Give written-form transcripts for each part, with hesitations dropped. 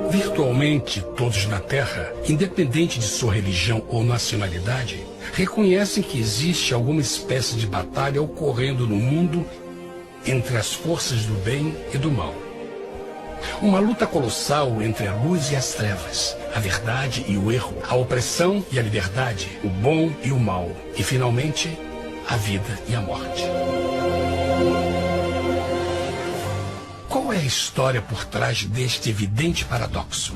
Virtualmente todos na Terra, independente de sua religião ou nacionalidade, reconhecem que existe alguma espécie de batalha ocorrendo no mundo entre as forças do bem e do mal. Uma luta colossal entre a luz e as trevas, a verdade e o erro, a opressão e a liberdade, o bom e o mal, e finalmente, a vida e a morte. Qual é a história por trás deste evidente paradoxo?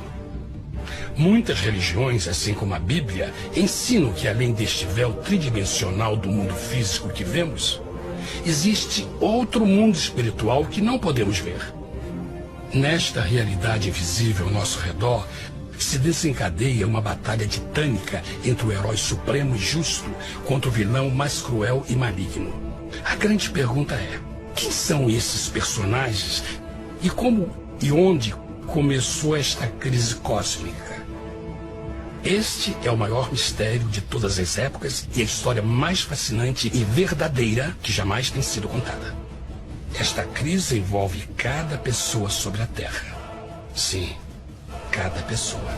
Muitas religiões, assim como a Bíblia, ensinam que além deste véu tridimensional do mundo físico que vemos, existe outro mundo espiritual que não podemos ver. Nesta realidade invisível ao nosso redor, se desencadeia uma batalha titânica entre o herói supremo e justo contra o vilão mais cruel e maligno. A grande pergunta é: quem são esses personagens e como e onde começou esta crise cósmica? Este é o maior mistério de todas as épocas e a história mais fascinante e verdadeira que jamais tem sido contada. Esta crise envolve cada pessoa sobre a Terra. Sim, cada pessoa.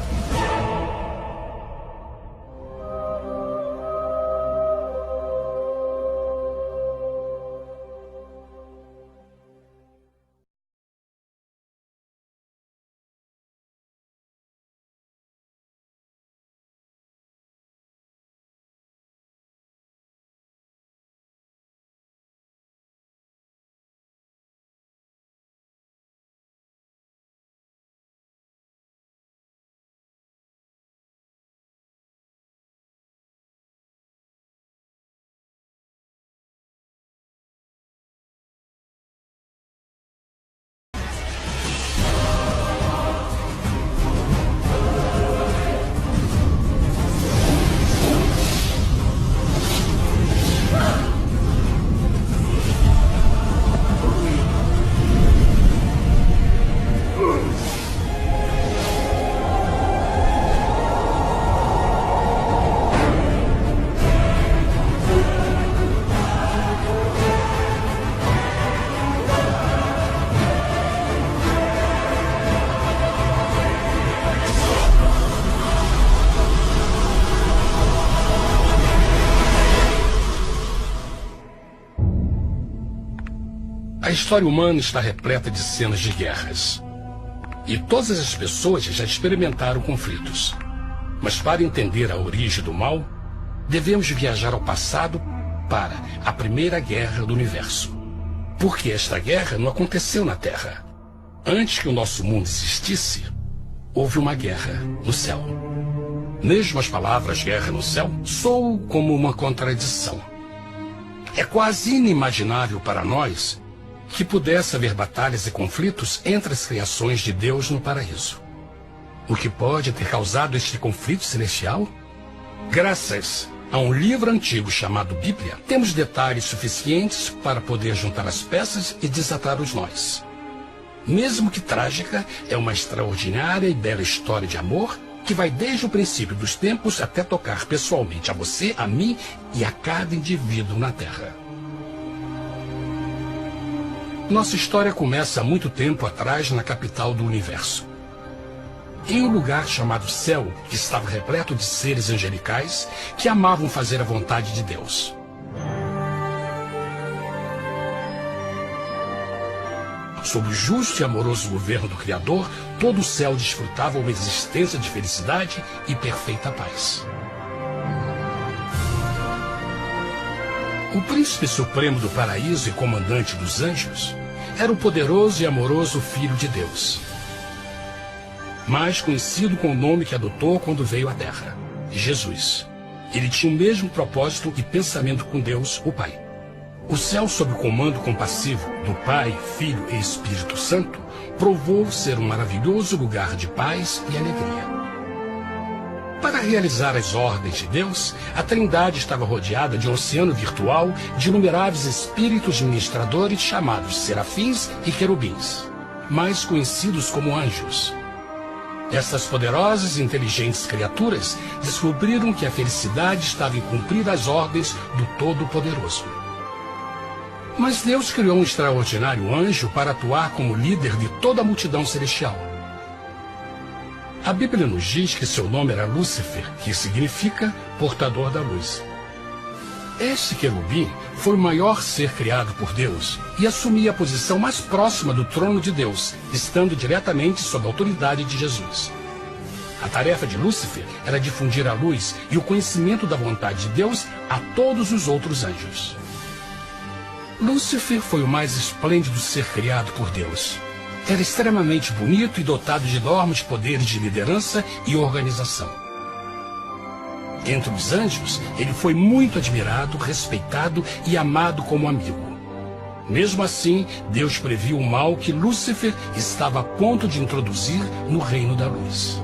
A história humana está repleta de cenas de guerras. E todas as pessoas já experimentaram conflitos. Mas para entender a origem do mal, devemos viajar ao passado para a Primeira Guerra do Universo. Porque esta guerra não aconteceu na Terra. Antes que o nosso mundo existisse, houve uma guerra no céu. Mesmo as palavras guerra no céu soam como uma contradição. É quase inimaginável para nós que pudesse haver batalhas e conflitos entre as criações de Deus no paraíso. O que pode ter causado este conflito celestial? Graças a um livro antigo chamado Bíblia, temos detalhes suficientes para poder juntar as peças e desatar os nós. Mesmo que trágica, é uma extraordinária e bela história de amor que vai desde o princípio dos tempos até tocar pessoalmente a você, a mim e a cada indivíduo na Terra. Nossa história começa há muito tempo atrás na capital do universo. Em um lugar chamado Céu, que estava repleto de seres angelicais que amavam fazer a vontade de Deus. Sob o justo e amoroso governo do Criador, todo o céu desfrutava uma existência de felicidade e perfeita paz. O príncipe supremo do paraíso e comandante dos anjos era o poderoso e amoroso Filho de Deus, mais conhecido com o nome que adotou quando veio à Terra, Jesus. Ele tinha o mesmo propósito e pensamento com Deus, o Pai. O céu, sob o comando compassivo do Pai, Filho e Espírito Santo, provou ser um maravilhoso lugar de paz e alegria. Para realizar as ordens de Deus, a Trindade estava rodeada de um oceano virtual de inumeráveis espíritos ministradores chamados serafins e querubins, mais conhecidos como anjos. Essas poderosas e inteligentes criaturas descobriram que a felicidade estava em cumprir as ordens do Todo-Poderoso. Mas Deus criou um extraordinário anjo para atuar como líder de toda a multidão celestial. A Bíblia nos diz que seu nome era Lúcifer, que significa portador da luz. Este querubim foi o maior ser criado por Deus e assumia a posição mais próxima do trono de Deus, estando diretamente sob a autoridade de Jesus. A tarefa de Lúcifer era difundir a luz e o conhecimento da vontade de Deus a todos os outros anjos. Lúcifer foi o mais esplêndido ser criado por Deus. Era extremamente bonito e dotado de enormes poderes de liderança e organização. Entre os anjos, ele foi muito admirado, respeitado e amado como amigo. Mesmo assim, Deus previu o mal que Lúcifer estava a ponto de introduzir no reino da luz.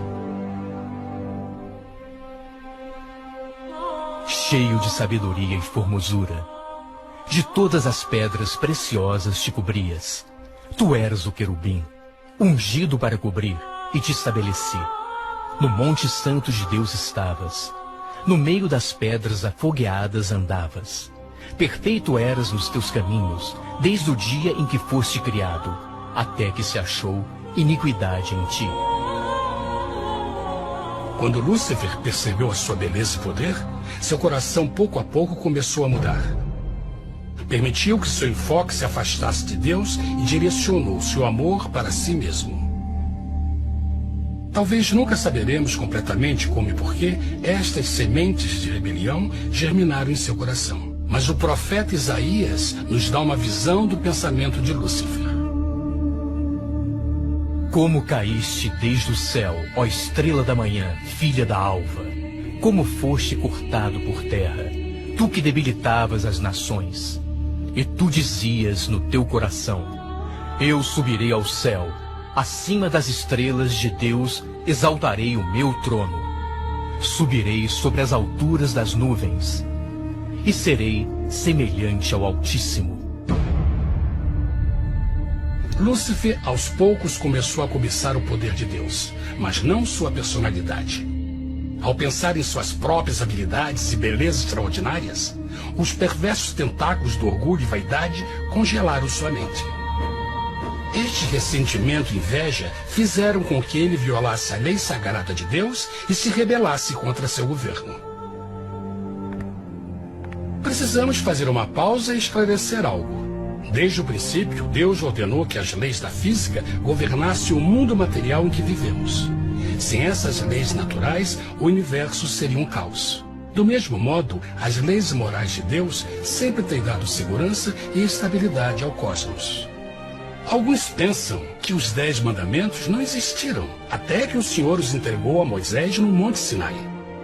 Cheio de sabedoria e formosura, de todas as pedras preciosas te cobrias. Tu eras o querubim, ungido para cobrir, e te estabeleci. No monte santo de Deus estavas. No meio das pedras afogueadas andavas. Perfeito eras nos teus caminhos, desde o dia em que foste criado, até que se achou iniquidade em ti. Quando Lúcifer percebeu a sua beleza e poder, seu coração pouco a pouco começou a mudar. Permitiu que seu enfoque se afastasse de Deus e direcionou seu amor para si mesmo. Talvez nunca saberemos completamente como e porquê estas sementes de rebelião germinaram em seu coração. Mas o profeta Isaías nos dá uma visão do pensamento de Lúcifer. Como caíste desde o céu, ó estrela da manhã, filha da alva! Como foste cortado por terra, tu que debilitavas as nações! E tu dizias no teu coração: eu subirei ao céu, acima das estrelas de Deus exaltarei o meu trono. Subirei sobre as alturas das nuvens, e serei semelhante ao Altíssimo. Lúcifer, aos poucos, começou a cobiçar o poder de Deus, mas não sua personalidade. Ao pensar em suas próprias habilidades e belezas extraordinárias, os perversos tentáculos do orgulho e vaidade congelaram sua mente. Este ressentimento e inveja fizeram com que ele violasse a lei sagrada de Deus e se rebelasse contra seu governo. Precisamos fazer uma pausa e esclarecer algo. Desde o princípio, Deus ordenou que as leis da física governassem o mundo material em que vivemos. Sem essas leis naturais, o universo seria um caos. Do mesmo modo, as leis morais de Deus sempre têm dado segurança e estabilidade ao cosmos. Alguns pensam que os 10 mandamentos não existiram, até que o Senhor os entregou a Moisés no Monte Sinai.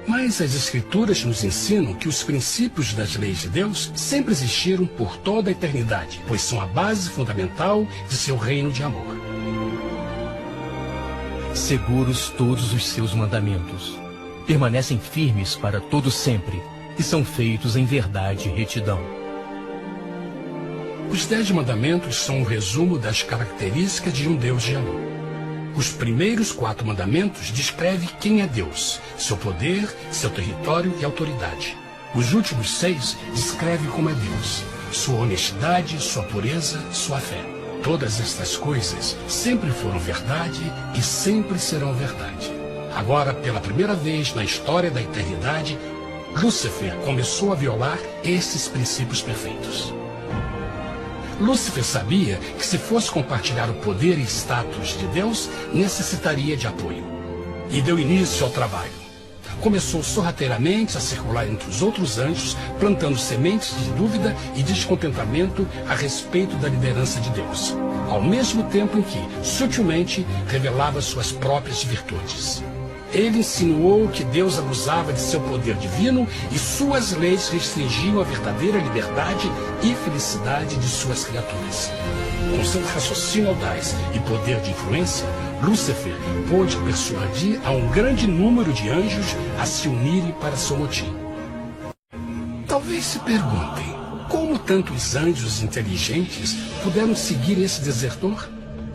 Mas as Escrituras nos ensinam que os princípios das leis de Deus sempre existiram por toda a eternidade, pois são a base fundamental de seu reino de amor. Seguros todos os seus mandamentos, permanecem firmes para todo sempre, e são feitos em verdade e retidão. Os 10 mandamentos são um resumo das características de um Deus de amor. Os primeiros 4 mandamentos descrevem quem é Deus, seu poder, seu território e autoridade. Os últimos 6 descrevem como é Deus, sua honestidade, sua pureza, sua fé. Todas estas coisas sempre foram verdade e sempre serão verdade. Agora, pela primeira vez na história da eternidade, Lúcifer começou a violar esses princípios perfeitos. Lúcifer sabia que se fosse compartilhar o poder e status de Deus, necessitaria de apoio. E deu início ao trabalho. Começou sorrateiramente a circular entre os outros anjos, plantando sementes de dúvida e descontentamento a respeito da liderança de Deus, ao mesmo tempo em que, sutilmente, revelava suas próprias virtudes. Ele insinuou que Deus abusava de seu poder divino e suas leis restringiam a verdadeira liberdade e felicidade de suas criaturas. Com seu raciocínio audaz e poder de influência, Lúcifer pôde persuadir a um grande número de anjos a se unirem para seu motim. Talvez se perguntem, como tantos anjos inteligentes puderam seguir esse desertor?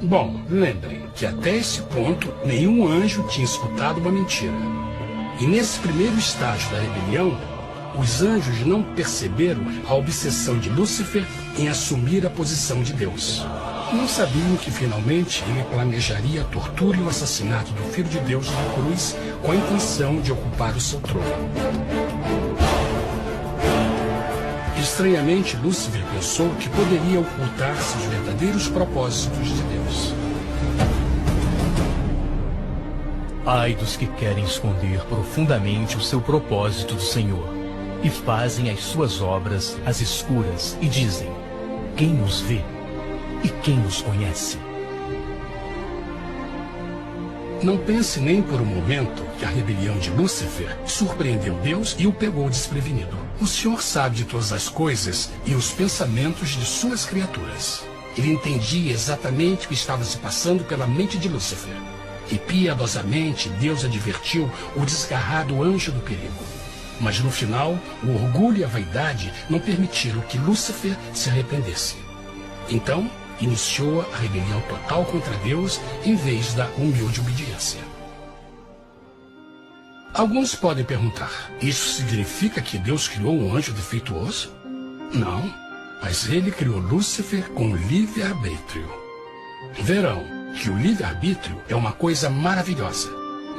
Bom, lembrem que até esse ponto nenhum anjo tinha escutado uma mentira. E nesse primeiro estágio da rebelião, os anjos não perceberam a obsessão de Lúcifer em assumir a posição de Deus. Não sabiam que finalmente ele planejaria a tortura e o assassinato do Filho de Deus na cruz com a intenção de ocupar o seu trono. Estranhamente, Lúcifer pensou que poderia ocultar seus verdadeiros propósitos de Deus. Ai dos que querem esconder profundamente o seu propósito do Senhor e fazem as suas obras às escuras e dizem: quem nos vê e quem nos conhece? Não pense nem por um momento que a rebelião de Lúcifer surpreendeu Deus e o pegou desprevenido. O Senhor sabe de todas as coisas e os pensamentos de suas criaturas. Ele entendia exatamente o que estava se passando pela mente de Lúcifer. E piedosamente Deus advertiu o desgarrado anjo do perigo. Mas no final, o orgulho e a vaidade não permitiram que Lúcifer se arrependesse. Então, iniciou a rebelião total contra Deus em vez da humilde obediência. Alguns podem perguntar: isso significa que Deus criou um anjo defeituoso? Não, mas ele criou Lúcifer com livre-arbítrio. Verão que o livre-arbítrio é uma coisa maravilhosa,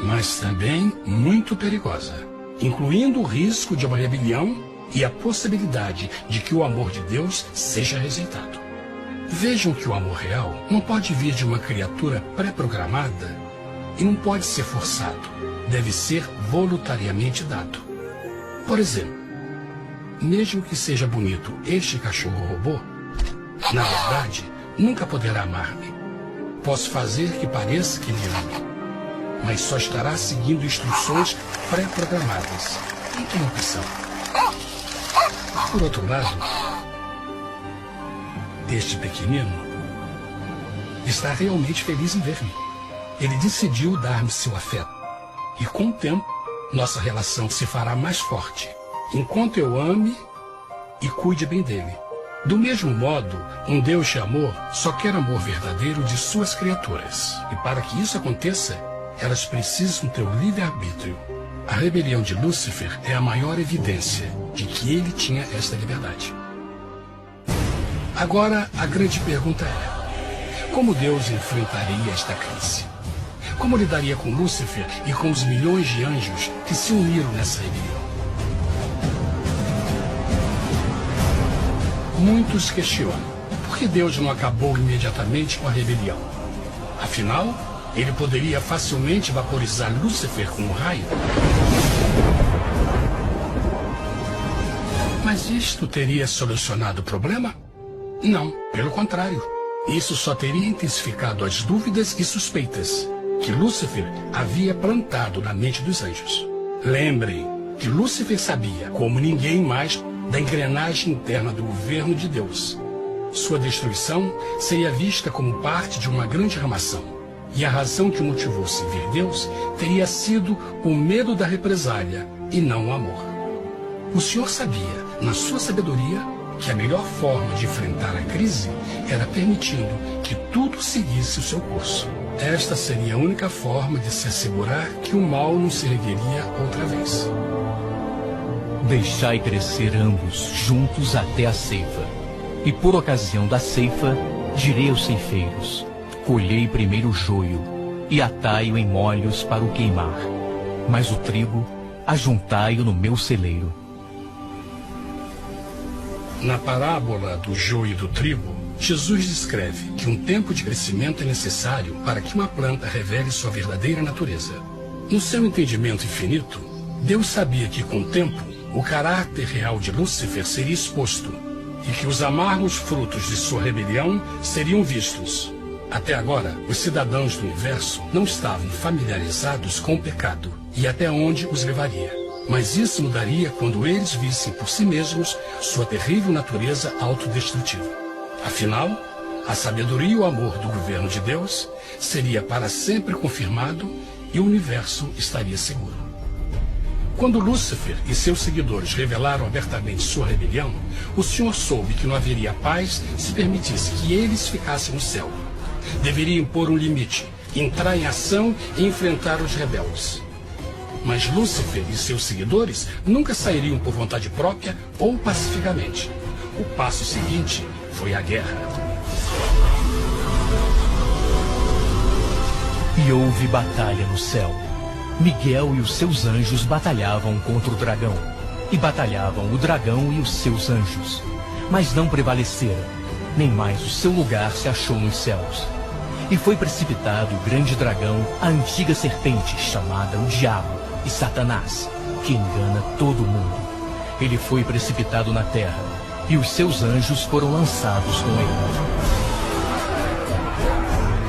mas também muito perigosa, incluindo o risco de uma rebelião e a possibilidade de que o amor de Deus seja rejeitado. Vejam que o amor real não pode vir de uma criatura pré-programada e não pode ser forçado, deve ser voluntariamente dado. Por exemplo, mesmo que seja bonito este cachorro robô, na verdade, nunca poderá amar-me. Posso fazer que pareça que me ama, mas só estará seguindo instruções pré-programadas. Não tem opção. Por outro lado, este pequenino está realmente feliz em ver-me. Ele decidiu dar-me seu afeto. E com o tempo, nossa relação se fará mais forte, enquanto eu ame e cuide bem dele. Do mesmo modo, um Deus de amor só quer amor verdadeiro de suas criaturas. E para que isso aconteça, elas precisam ter o livre-arbítrio. A rebelião de Lúcifer é a maior evidência de que ele tinha esta liberdade. Agora, a grande pergunta é: como Deus enfrentaria esta crise? Como lidaria com Lúcifer e com os milhões de anjos que se uniram nessa rebelião? Muitos questionam: por que Deus não acabou imediatamente com a rebelião? Afinal, ele poderia facilmente vaporizar Lúcifer com um raio. Mas isto teria solucionado o problema? Não, pelo contrário. Isso só teria intensificado as dúvidas e suspeitas que Lúcifer havia plantado na mente dos anjos. Lembrem que Lúcifer sabia, como ninguém mais, da engrenagem interna do governo de Deus. Sua destruição seria vista como parte de uma grande armação. E a razão que o motivou a servir Deus teria sido o medo da represália e não o amor. O Senhor sabia, na sua sabedoria, que a melhor forma de enfrentar a crise era permitindo que tudo seguisse o seu curso. Esta seria a única forma de se assegurar que o mal não se ergueria outra vez. Deixai crescer ambos juntos até a ceifa. E por ocasião da ceifa, direi aos ceifeiros: colhei primeiro o joio e atai-o em molhos para o queimar, mas o trigo ajuntai-o no meu celeiro. Na parábola do joio e do trigo, Jesus descreve que um tempo de crescimento é necessário para que uma planta revele sua verdadeira natureza. No seu entendimento infinito, Deus sabia que com o tempo, o caráter real de Lúcifer seria exposto e que os amargos frutos de sua rebelião seriam vistos. Até agora, os cidadãos do universo não estavam familiarizados com o pecado e até onde os levaria. Mas isso mudaria quando eles vissem por si mesmos sua terrível natureza autodestrutiva. Afinal, a sabedoria e o amor do governo de Deus seria para sempre confirmado e o universo estaria seguro. Quando Lúcifer e seus seguidores revelaram abertamente sua rebelião, o Senhor soube que não haveria paz se permitisse que eles ficassem no céu. Deveria impor um limite, entrar em ação e enfrentar os rebeldes. Mas Lúcifer e seus seguidores nunca sairiam por vontade própria ou pacificamente. O passo seguinte foi a guerra. E houve batalha no céu. Miguel e os seus anjos batalhavam contra o dragão. E batalhavam o dragão e os seus anjos. Mas não prevaleceram, nem mais o seu lugar se achou nos céus. E foi precipitado o grande dragão, a antiga serpente, chamada o Diabo e Satanás, que engana todo mundo. Ele foi precipitado na terra, e os seus anjos foram lançados com ele.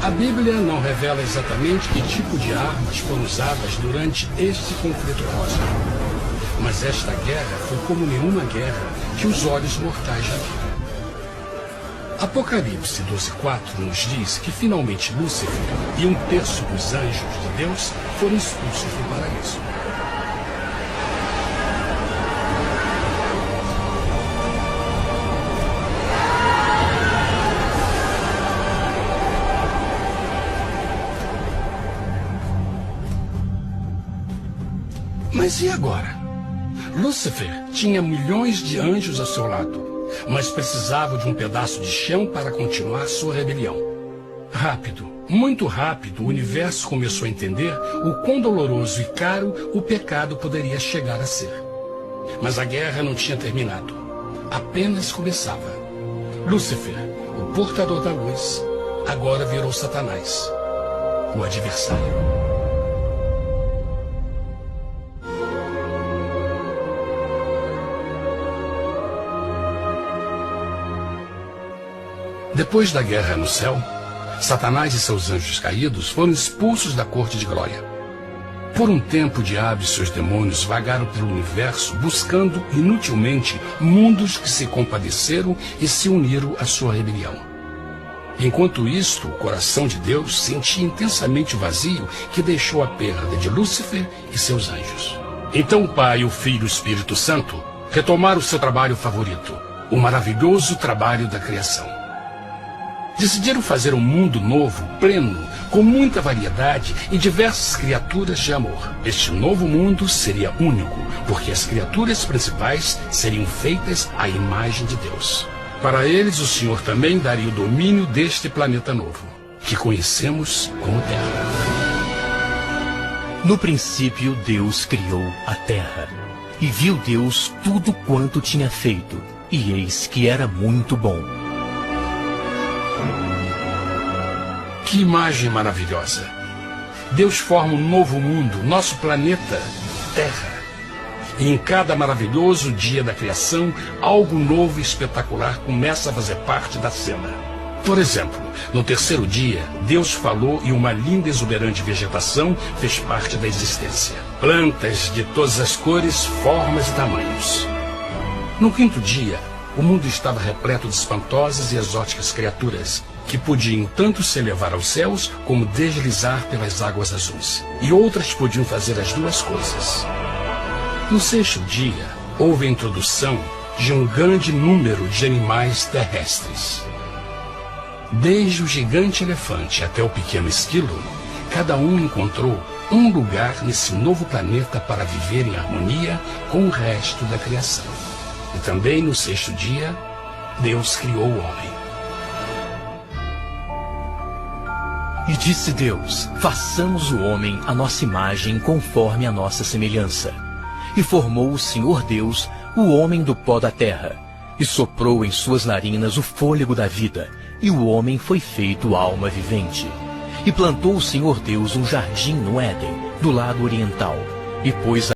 A Bíblia não revela exatamente que tipo de armas foram usadas durante este conflito cósmico. Mas esta guerra foi como nenhuma guerra que os olhos mortais já viram. Apocalipse 12:4 nos diz que finalmente Lúcifer e 1/3 dos anjos de Deus foram expulsos do paraíso. Mas e agora? Lúcifer tinha milhões de anjos ao seu lado, mas precisava de um pedaço de chão para continuar sua rebelião. Rápido, muito rápido, o universo começou a entender o quão doloroso e caro o pecado poderia chegar a ser. Mas a guerra não tinha terminado. Apenas começava. Lúcifer, o portador da luz, agora virou Satanás, o adversário. Depois da guerra no céu, Satanás e seus anjos caídos foram expulsos da corte de glória. Por um tempo, o diabo e seus demônios vagaram pelo universo buscando inutilmente mundos que se compadeceram e se uniram à sua rebelião. Enquanto isto, o coração de Deus sentia intensamente o vazio que deixou a perda de Lúcifer e seus anjos. Então o Pai, o Filho e o Espírito Santo retomaram seu trabalho favorito, o maravilhoso trabalho da criação. Decidiram fazer um mundo novo, pleno, com muita variedade e diversas criaturas de amor. Este novo mundo seria único, porque as criaturas principais seriam feitas à imagem de Deus. Para eles, o Senhor também daria o domínio deste planeta novo, que conhecemos como Terra. No princípio, Deus criou a terra. E viu Deus tudo quanto tinha feito, e eis que era muito bom. Que imagem maravilhosa! Deus forma um novo mundo, nosso planeta, Terra. E em cada maravilhoso dia da criação, algo novo e espetacular começa a fazer parte da cena. Por exemplo, no terceiro dia, Deus falou e uma linda e exuberante vegetação fez parte da existência. Plantas de todas as cores, formas e tamanhos. No quinto dia, o mundo estava repleto de espantosas e exóticas criaturas, que podiam tanto se elevar aos céus como deslizar pelas águas azuis. E outras podiam fazer as duas coisas. No sexto dia, houve a introdução de um grande número de animais terrestres. Desde o gigante elefante até o pequeno esquilo, cada um encontrou um lugar nesse novo planeta para viver em harmonia com o resto da criação. E também no sexto dia, Deus criou o homem. E disse Deus, façamos o homem à nossa imagem conforme a nossa semelhança. E formou o Senhor Deus o homem do pó da terra, e soprou em suas narinas o fôlego da vida, e o homem foi feito alma vivente. E plantou o Senhor Deus um jardim no Éden, do lado oriental, e pôs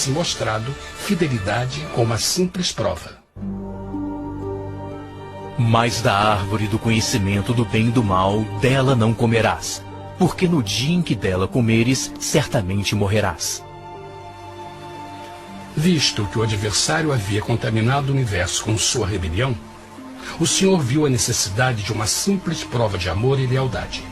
tivesse mostrado fidelidade com uma simples prova. Mas da árvore do conhecimento do bem e do mal, dela não comerás, porque no dia em que dela comeres, certamente morrerás. Visto que o adversário havia contaminado o universo com sua rebelião, o Senhor viu a necessidade de uma simples prova de amor e lealdade.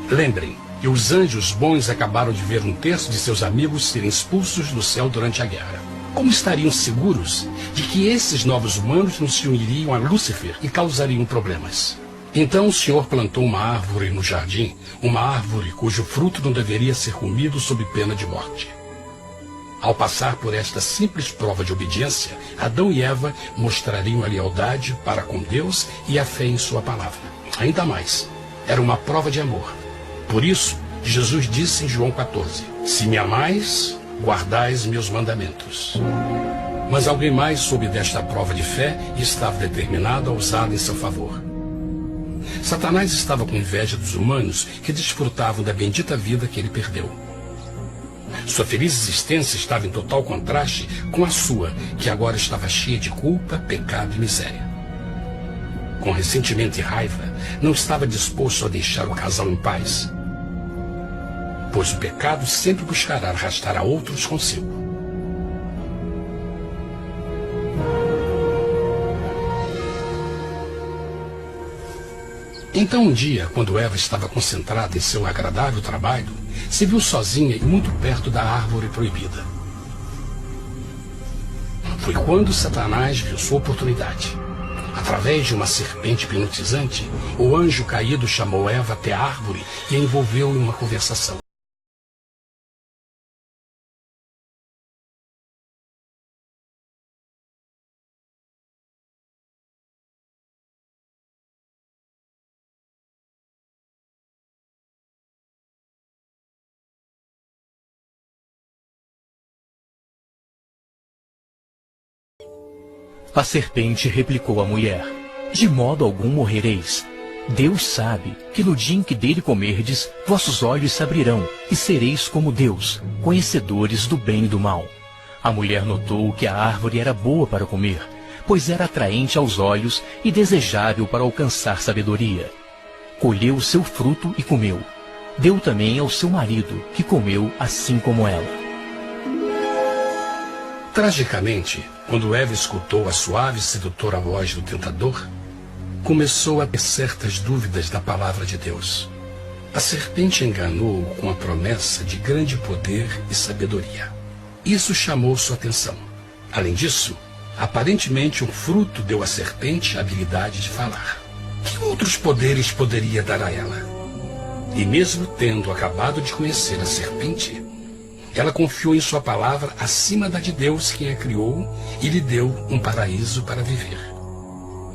Lembrem que os anjos bons acabaram de ver 1/3 de seus amigos serem expulsos do céu durante a guerra. Como estariam seguros de que esses novos humanos não se uniriam a Lúcifer e causariam problemas? Então o Senhor plantou uma árvore no jardim, uma árvore cujo fruto não deveria ser comido sob pena de morte. Ao passar por esta simples prova de obediência, Adão e Eva mostrariam a lealdade para com Deus e a fé em sua palavra. Ainda mais, era uma prova de amor. Por isso, Jesus disse em João 14, se me amais, guardais meus mandamentos. Mas alguém mais soube desta prova de fé e estava determinado a usá-la em seu favor. Satanás estava com inveja dos humanos que desfrutavam da bendita vida que ele perdeu. Sua feliz existência estava em total contraste com a sua, que agora estava cheia de culpa, pecado e miséria. Com ressentimento e raiva, não estava disposto a deixar o casal em paz, pois o pecado sempre buscará arrastar a outros consigo. Então um dia, quando Eva estava concentrada em seu agradável trabalho, se viu sozinha e muito perto da árvore proibida. Foi quando Satanás viu sua oportunidade. Através de uma serpente hipnotizante, o anjo caído chamou Eva até a árvore e a envolveu em uma conversação. A serpente replicou à mulher, de modo algum morrereis. Deus sabe que no dia em que dele comerdes, vossos olhos se abrirão, e sereis como Deus, conhecedores do bem e do mal. A mulher notou que a árvore era boa para comer, pois era atraente aos olhos e desejável para alcançar sabedoria. Colheu o seu fruto e comeu. Deu também ao seu marido, que comeu assim como ela. Tragicamente, quando Eva escutou a suave e sedutora voz do tentador, começou a ter certas dúvidas da palavra de Deus. A serpente enganou-o com a promessa de grande poder e sabedoria. Isso chamou sua atenção. Além disso, aparentemente o fruto deu à serpente a habilidade de falar. Que outros poderes poderia dar a ela? E mesmo tendo acabado de conhecer a serpente, ela confiou em sua palavra acima da de Deus, quem a criou, e lhe deu um paraíso para viver.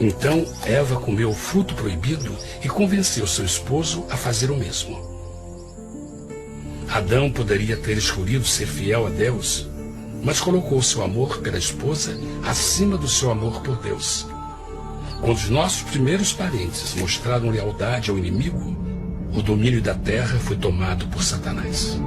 Então Eva comeu o fruto proibido e convenceu seu esposo a fazer o mesmo. Adão poderia ter escolhido ser fiel a Deus, mas colocou seu amor pela esposa acima do seu amor por Deus. Quando os nossos primeiros parentes mostraram lealdade ao inimigo, o domínio da terra foi tomado por Satanás.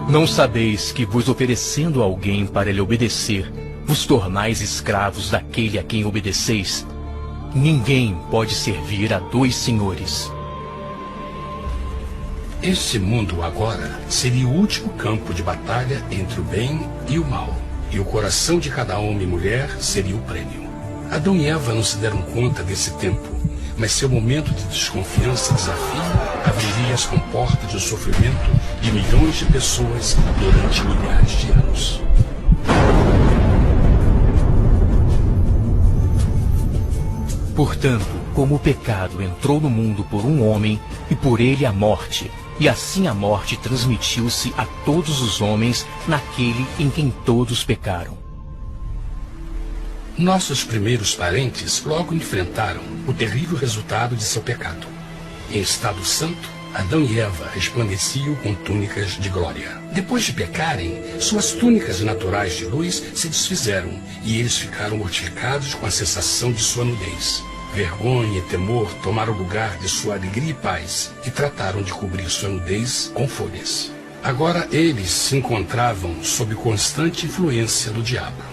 Não sabeis que vos oferecendo a alguém para lhe obedecer, vos tornais escravos daquele a quem obedeceis? Ninguém pode servir a 2 senhores. Este mundo agora seria o último campo de batalha entre o bem e o mal, e o coração de cada homem e mulher seria o prêmio. Adão e Eva não se deram conta desse tempo, mas seu momento de desconfiança e desafio abriria as comportas do sofrimento de milhões de pessoas durante milhares de anos. Portanto, como o pecado entrou no mundo por um homem, e por ele a morte, e assim a morte transmitiu-se a todos os homens naquele em quem todos pecaram. Nossos primeiros parentes logo enfrentaram o terrível resultado de seu pecado. Em estado santo, Adão e Eva resplandeciam com túnicas de glória. Depois de pecarem, suas túnicas naturais de luz se desfizeram e eles ficaram mortificados com a sensação de sua nudez. Vergonha e temor tomaram lugar de sua alegria e paz e trataram de cobrir sua nudez com folhas. Agora eles se encontravam sob constante influência do diabo.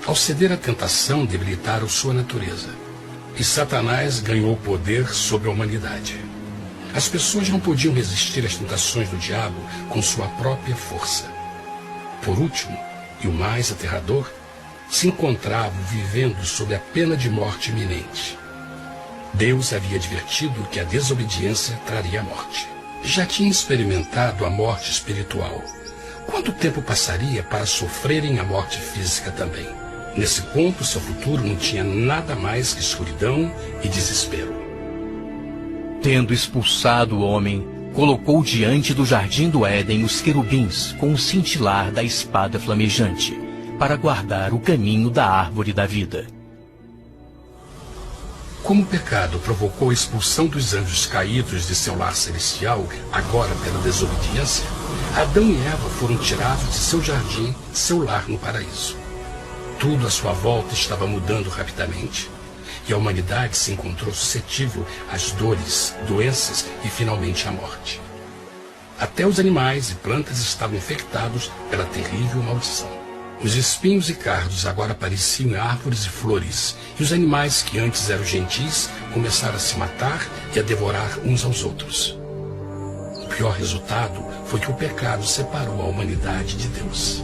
Ao ceder à tentação, debilitaram sua natureza. E Satanás ganhou poder sobre a humanidade. As pessoas não podiam resistir às tentações do diabo com sua própria força. Por último, e o mais aterrador, se encontravam vivendo sob a pena de morte iminente. Deus havia advertido que a desobediência traria a morte. Já tinha experimentado a morte espiritual. Quanto tempo passaria para sofrerem a morte física também? Nesse ponto, seu futuro não tinha nada mais que escuridão e desespero. Tendo expulsado o homem, colocou diante do jardim do Éden os querubins com o cintilar da espada flamejante, para guardar o caminho da árvore da vida. Como o pecado provocou a expulsão dos anjos caídos de seu lar celestial, agora pela desobediência, Adão e Eva foram tirados de seu jardim, seu lar no paraíso. Tudo à sua volta estava mudando rapidamente, e a humanidade se encontrou suscetível às dores, doenças e finalmente à morte. Até os animais e plantas estavam infectados pela terrível maldição. Os espinhos e cardos agora pareciam árvores e flores, e os animais que antes eram gentis começaram a se matar e a devorar uns aos outros. O pior resultado foi que o pecado separou a humanidade de Deus.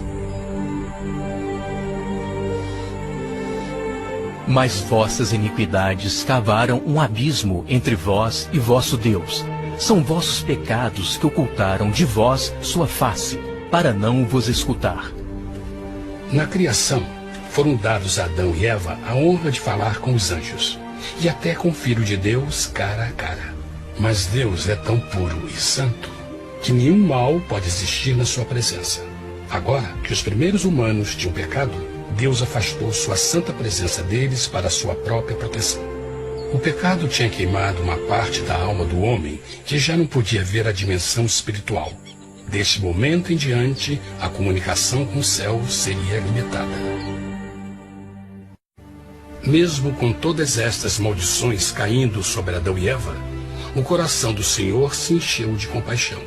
Mas vossas iniquidades cavaram um abismo entre vós e vosso Deus. São vossos pecados que ocultaram de vós sua face, para não vos escutar. Na criação, foram dados a Adão e Eva a honra de falar com os anjos, e até com o Filho de Deus cara a cara. Mas Deus é tão puro e santo que nenhum mal pode existir na sua presença. Agora que os primeiros humanos tinham pecado, Deus afastou sua santa presença deles para a sua própria proteção. O pecado tinha queimado uma parte da alma do homem que já não podia ver a dimensão espiritual. Deste momento em diante, a comunicação com o céu seria limitada. Mesmo com todas estas maldições caindo sobre Adão e Eva, o coração do Senhor se encheu de compaixão.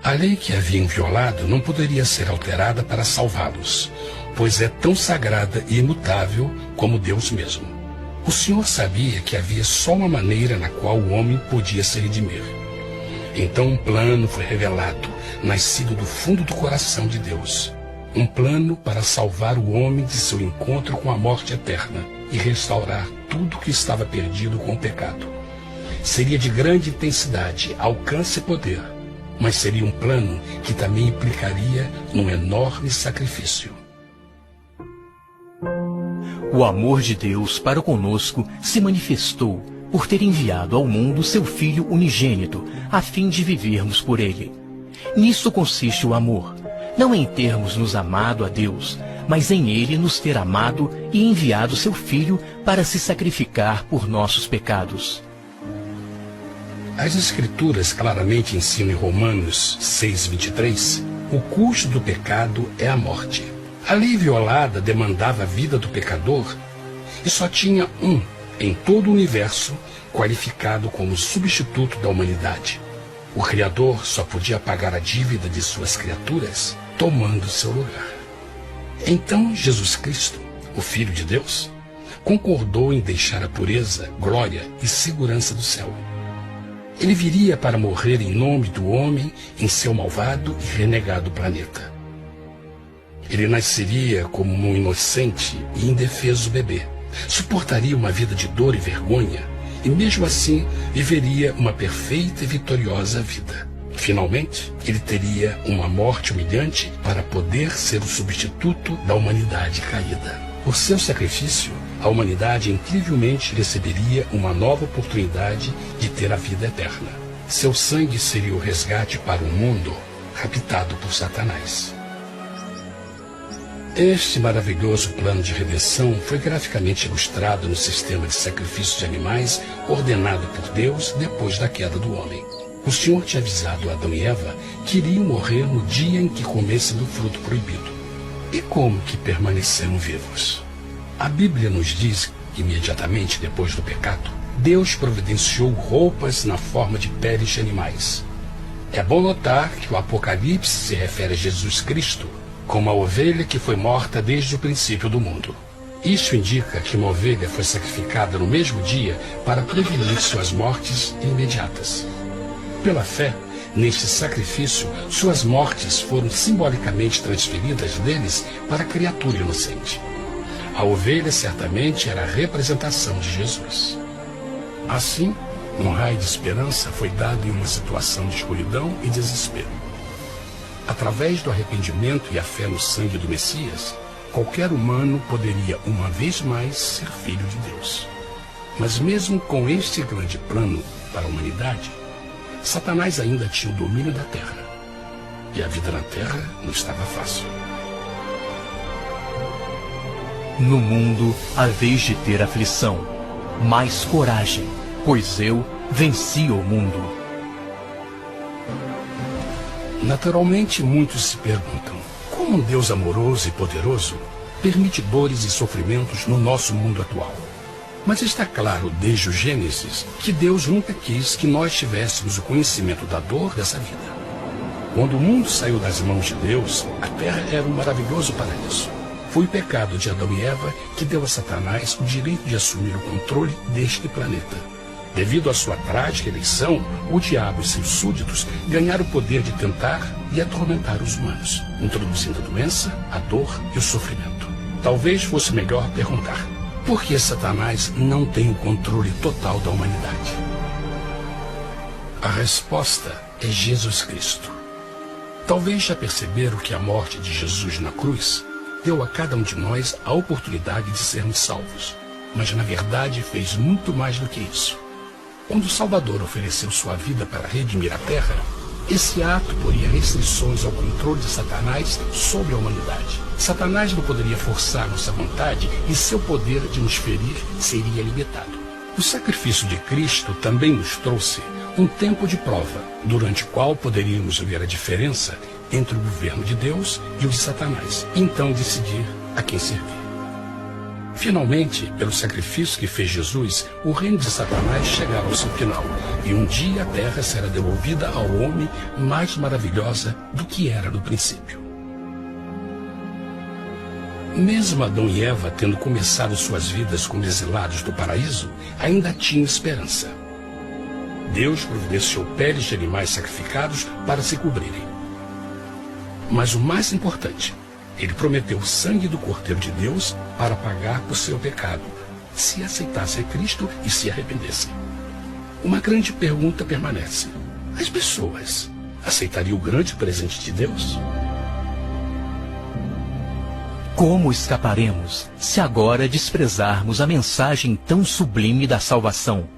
A lei que haviam violado não poderia ser alterada para salvá-los, pois é tão sagrada e imutável como Deus mesmo. O Senhor sabia que havia só uma maneira na qual o homem podia se redimir. Então um plano foi revelado, nascido do fundo do coração de Deus. Um plano para salvar o homem de seu encontro com a morte eterna e restaurar tudo que estava perdido com o pecado. Seria de grande intensidade, alcance e poder, mas seria um plano que também implicaria num enorme sacrifício. O amor de Deus para conosco se manifestou por ter enviado ao mundo seu Filho unigênito, a fim de vivermos por ele. Nisso consiste o amor, não em termos nos amado a Deus, mas em ele nos ter amado e enviado seu Filho para se sacrificar por nossos pecados. As Escrituras claramente ensinam em Romanos 6:23, o custo do pecado é a morte. A lei violada demandava a vida do pecador e só tinha um em todo o universo qualificado como substituto da humanidade. O Criador só podia pagar a dívida de suas criaturas tomando seu lugar. Então Jesus Cristo, o Filho de Deus, concordou em deixar a pureza, glória e segurança do céu. Ele viria para morrer em nome do homem em seu malvado e renegado planeta. Ele nasceria como um inocente e indefeso bebê. Suportaria uma vida de dor e vergonha e, mesmo assim, viveria uma perfeita e vitoriosa vida. Finalmente, ele teria uma morte humilhante para poder ser o substituto da humanidade caída. Por seu sacrifício, a humanidade incrivelmente receberia uma nova oportunidade de ter a vida eterna. Seu sangue seria o resgate para um mundo raptado por Satanás. Este maravilhoso plano de redenção foi graficamente ilustrado no sistema de sacrifício de animais ordenado por Deus depois da queda do homem. O Senhor tinha avisado Adão e Eva que iriam morrer no dia em que comessem do fruto proibido. E como que permaneceram vivos? A Bíblia nos diz que, imediatamente depois do pecado, Deus providenciou roupas na forma de peles de animais. É bom notar que o Apocalipse se refere a Jesus Cristo como a ovelha que foi morta desde o princípio do mundo. Isso indica que uma ovelha foi sacrificada no mesmo dia para prevenir suas mortes imediatas. Pela fé, neste sacrifício, suas mortes foram simbolicamente transferidas deles para a criatura inocente. A ovelha certamente era a representação de Jesus. Assim, um raio de esperança foi dado em uma situação de escuridão e desespero. Através do arrependimento e a fé no sangue do Messias, qualquer humano poderia uma vez mais ser filho de Deus. Mas mesmo com este grande plano para a humanidade, Satanás ainda tinha o domínio da terra. E a vida na terra não estava fácil. No mundo haveis de ter aflição, mas coragem, pois eu venci o mundo. Naturalmente, muitos se perguntam: como um Deus amoroso e poderoso permite dores e sofrimentos no nosso mundo atual? Mas está claro desde o Gênesis que Deus nunca quis que nós tivéssemos o conhecimento da dor dessa vida. Quando o mundo saiu das mãos de Deus, a terra era um maravilhoso paraíso. Foi o pecado de Adão e Eva que deu a Satanás o direito de assumir o controle deste planeta. Devido à sua trágica eleição, o diabo e seus súditos ganharam o poder de tentar e atormentar os humanos, introduzindo a doença, a dor e o sofrimento. Talvez fosse melhor perguntar: por que Satanás não tem o controle total da humanidade? A resposta é Jesus Cristo. Talvez já perceberam que a morte de Jesus na cruz deu a cada um de nós a oportunidade de sermos salvos. Mas, na verdade, fez muito mais do que isso. Quando o Salvador ofereceu sua vida para redimir a terra, esse ato poria restrições ao controle de Satanás sobre a humanidade. Satanás não poderia forçar nossa vontade e seu poder de nos ferir seria limitado. O sacrifício de Cristo também nos trouxe um tempo de prova, durante o qual poderíamos ver a diferença entre o governo de Deus e o de Satanás, e então decidir a quem servir. Finalmente, pelo sacrifício que fez Jesus, o reino de Satanás chegará ao seu final, e um dia a terra será devolvida ao homem mais maravilhosa do que era no princípio. Mesmo Adão e Eva tendo começado suas vidas como exilados do paraíso, ainda tinham esperança. Deus providenciou peles de animais sacrificados para se cobrirem. Mas o mais importante, ele prometeu o sangue do Cordeiro de Deus para pagar por seu pecado, se aceitassem Cristo e se arrependessem. Uma grande pergunta permanece: as pessoas aceitariam o grande presente de Deus? Como escaparemos se agora desprezarmos a mensagem tão sublime da salvação?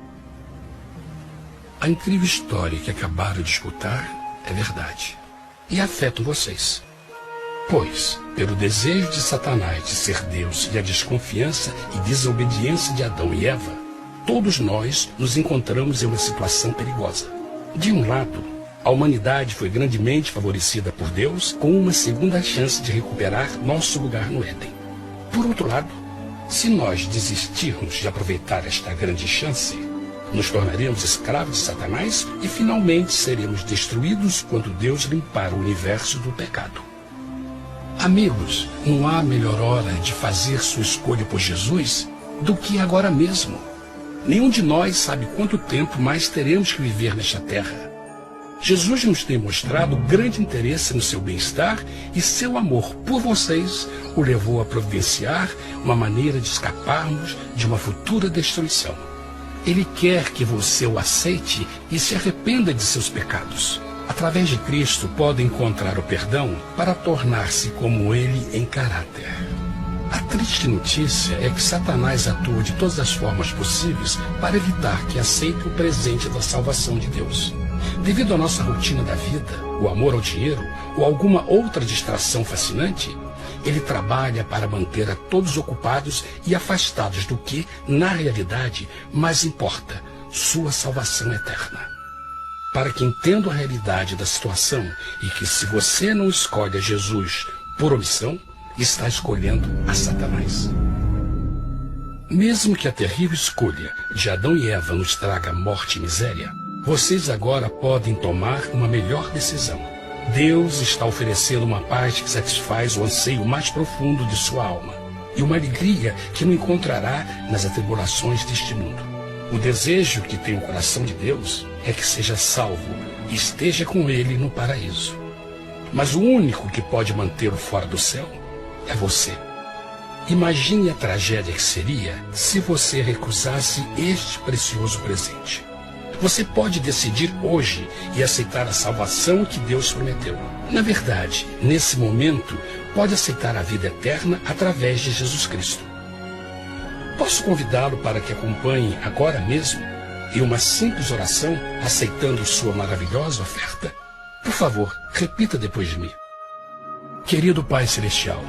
A incrível história que acabaram de escutar é verdade e afeta vocês. Pois, pelo desejo de Satanás de ser Deus e a desconfiança e desobediência de Adão e Eva, todos nós nos encontramos em uma situação perigosa. De um lado, a humanidade foi grandemente favorecida por Deus com uma segunda chance de recuperar nosso lugar no Éden. Por outro lado, se nós desistirmos de aproveitar esta grande chance, nos tornaremos escravos de Satanás e finalmente seremos destruídos quando Deus limpar o universo do pecado. Amigos, não há melhor hora de fazer sua escolha por Jesus do que agora mesmo. Nenhum de nós sabe quanto tempo mais teremos que viver nesta terra. Jesus nos tem mostrado grande interesse no seu bem-estar e seu amor por vocês o levou a providenciar uma maneira de escaparmos de uma futura destruição. Ele quer que você o aceite e se arrependa de seus pecados. Através de Cristo, pode encontrar o perdão para tornar-se como Ele em caráter. A triste notícia é que Satanás atua de todas as formas possíveis para evitar que aceite o presente da salvação de Deus. Devido à nossa rotina da vida, o amor ao dinheiro ou alguma outra distração fascinante, ele trabalha para manter a todos ocupados e afastados do que, na realidade, mais importa: sua salvação eterna. Para que entendam a realidade da situação e que, se você não escolhe a Jesus por omissão, está escolhendo a Satanás. Mesmo que a terrível escolha de Adão e Eva nos traga morte e miséria, Vocês agora podem tomar uma melhor decisão. Deus está oferecendo uma paz que satisfaz o anseio mais profundo de sua alma e uma alegria que não encontrará nas atribulações deste mundo. O desejo que tem o coração de Deus é que seja salvo e esteja com Ele no paraíso. Mas o único que pode mantê-lo fora do céu é você. Imagine a tragédia que seria se você recusasse este precioso presente. Você pode decidir hoje e aceitar a salvação que Deus prometeu. Na verdade, nesse momento, pode aceitar a vida eterna através de Jesus Cristo. Posso convidá-lo para que acompanhe agora mesmo em uma simples oração, aceitando sua maravilhosa oferta? Por favor, repita depois de mim. Querido Pai Celestial,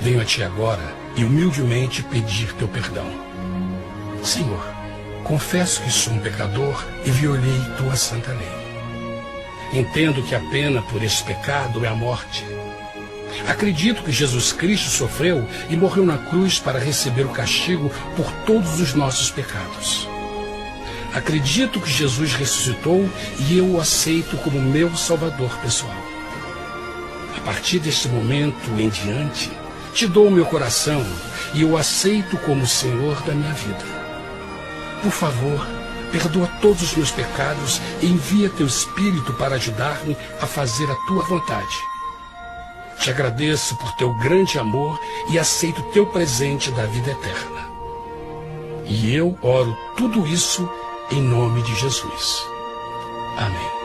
venho a Ti agora e humildemente pedir Teu perdão. Senhor, confesso que sou um pecador e violei Tua santa lei. Entendo que a pena por este pecado é a morte. Acredito que Jesus Cristo sofreu e morreu na cruz para receber o castigo por todos os nossos pecados. Acredito que Jesus ressuscitou e eu o aceito como meu Salvador pessoal. A partir deste momento em diante, Te dou o meu coração e eu o aceito como Senhor da minha vida. Por favor, perdoa todos os meus pecados e envia Teu Espírito para ajudar-me a fazer a Tua vontade. Te agradeço por Teu grande amor e aceito Teu presente da vida eterna. E eu oro tudo isso em nome de Jesus. Amém.